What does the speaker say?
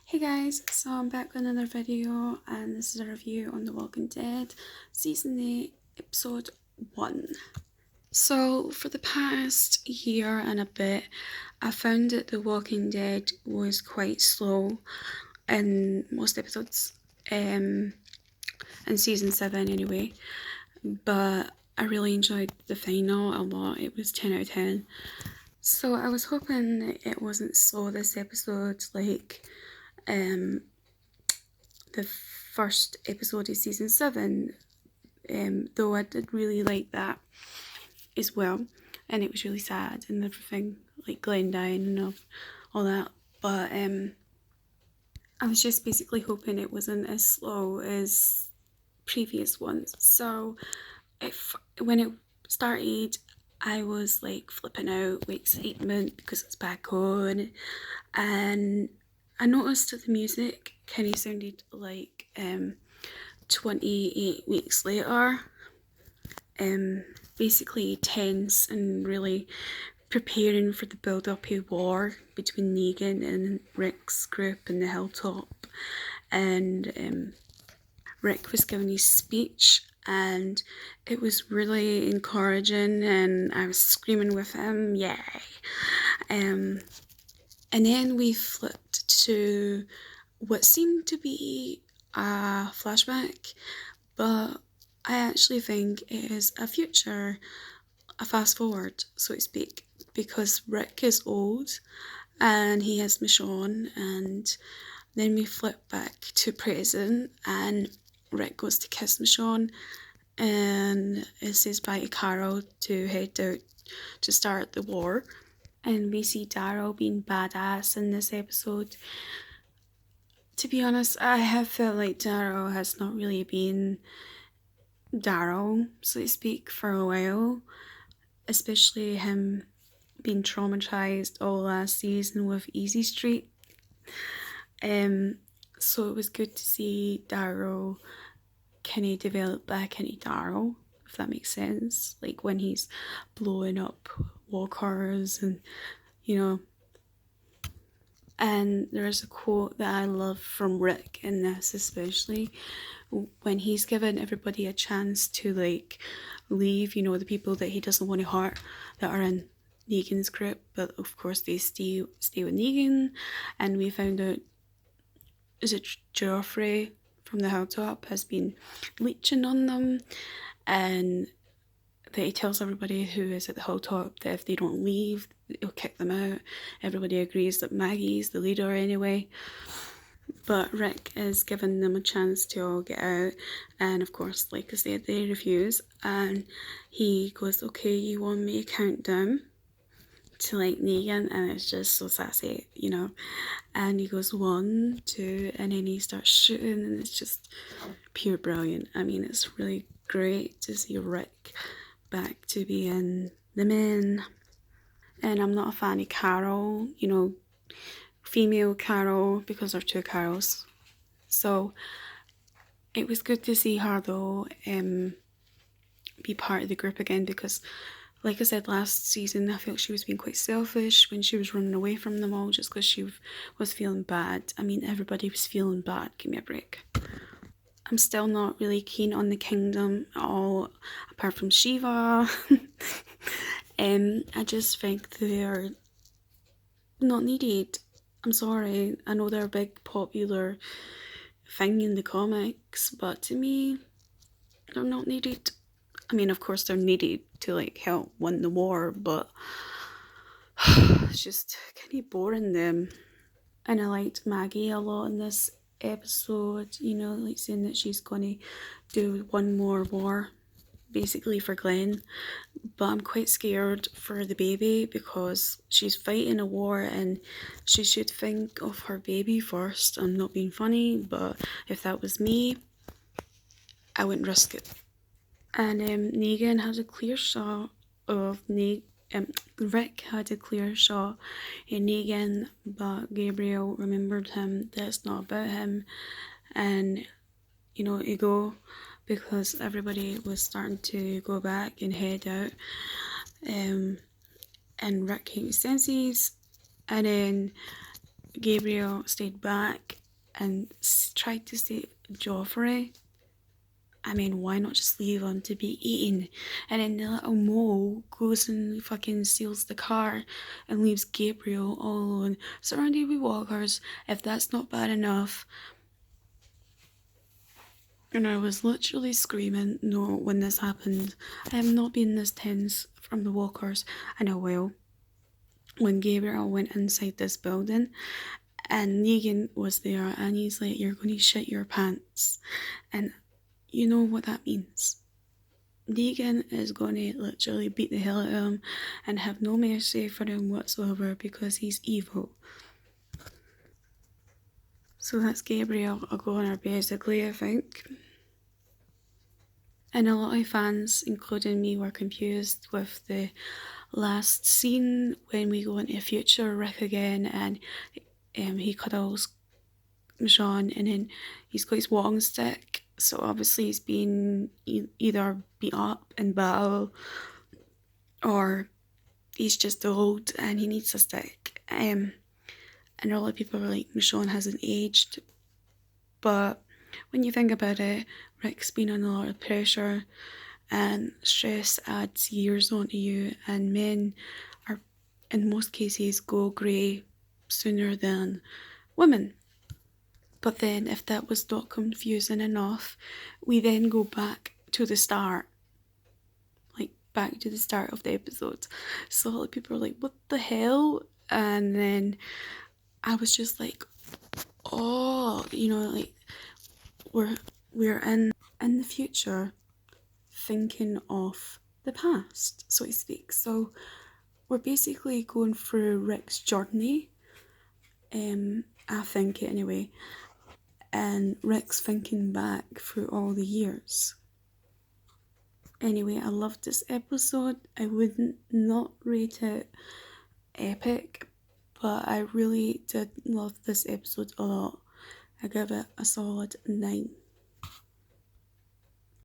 Hey guys, so I'm back with another video and this is a review on The Walking Dead Season 8 Episode 1. So for the past year and a bit I found that The Walking Dead was quite slow in most episodes, in Season 7 anyway, but I really enjoyed the final a lot. It was 10 out of 10. So I was hoping that it wasn't slow this episode like the first episode of season 7, though I did really like that as well, and it was really sad and everything, like Glenn dying and all that, but I was just basically hoping it wasn't as slow as previous ones. So when it started I was like flipping out with excitement because it's back on, and I noticed that the music kind of sounded like 28 weeks later, basically tense and really preparing for the build-up of war between Negan and Rick's group in the hilltop. And Rick was giving his speech and it was really encouraging and I was screaming with him, yay. And then we flipped to what seemed to be a flashback, but I actually think it is a future, a fast forward, so to speak, because Rick is old and he has Michonne, and then we flip back to present and Rick goes to kiss Michonne and it says bye to Carol to head out to start the war. And we see Daryl being badass in this episode. To be honest, I have felt like Daryl has not really been Daryl, so to speak, for a while, especially him being traumatized all last season with Easy Street. So it was good to see Daryl kind of develop back into Daryl, if that makes sense. Like when he's blowing up walkers and, you know. And there's a quote that I love from Rick in this, especially when he's given everybody a chance to like leave, you know, the people that he doesn't want to hurt that are in Negan's group, but of course they stay with Negan. And we found out, is it Joffrey from the hilltop has been leeching on them, and that he tells everybody who is at the hilltop that if they don't leave he'll kick them out. Everybody agrees that Maggie's the leader anyway, but Rick is giving them a chance to all get out, and of course, like I said, they refuse, and he goes, okay, you want me to count down to like Negan, and it's just so sassy, you know, and he goes 1, 2, and then he starts shooting, and it's just pure brilliant. I mean, it's really great to see Rick back to being the man. And I'm not a fan of Carol, you know, female Carol, because there are 2 Carols. So it was good to see her though be part of the group again, because like I said last season, I felt she was being quite selfish when she was running away from them all just because she was feeling bad. I mean, everybody was feeling bad, give me a break. I'm still not really keen on the kingdom at all, apart from Shiva. I just think they're not needed. I'm sorry, I know they're a big popular thing in the comics, but to me, they're not needed. I mean, of course they're needed to like help win the war, but it's just kind of boring them. And I liked Maggie a lot in this episode, you know, like saying that she's gonna do one more war basically for Glenn, but I'm quite scared for the baby because she's fighting a war and she should think of her baby first. I'm not being funny, but if that was me, I wouldn't risk it. And Negan had a clear shot of Rick had a clear shot in Negan, but Gabriel remembered him that it's not about him, and you know, ego, because everybody was starting to go back and head out, and Rick came to senses, and then Gabriel stayed back and tried to save Joffrey. I mean, why not just leave him to be eaten? And then the little mole goes and fucking steals the car and leaves Gabriel all alone, surrounded with walkers. If that's not bad enough. And I was literally screaming no when this happened. I have not been this tense from the walkers in a while. When Gabriel went inside this building and Negan was there and he's like, "You're going to shit your pants." And you know what that means. Negan is going to literally beat the hell out of him and have no mercy for him whatsoever because he's evil. So that's Gabriel a goner basically, I think. And a lot of fans, including me, were confused with the last scene when we go into future Rick again and he cuddles Michonne and then he's got his walking stick. So obviously he's been either beat up in battle or he's just old and he needs a stick. And a lot of people were like, Michonne hasn't aged. But when you think about it, Rick's been under a lot of pressure and stress adds years onto you, and men are, in most cases, go grey sooner than women. But then, if that was not confusing enough, we then go back to the start. Like, back to the start of the episode. So a lot of people are like, what the hell? And then I was just like, oh, you know, like, we're in the future thinking of the past, so to speak. So we're basically going through Rick's journey, I think anyway, and Rick's thinking back through all the years. Anyway, I loved this episode. I wouldn't not rate it epic, but I really did love this episode a lot. I give it a solid 9.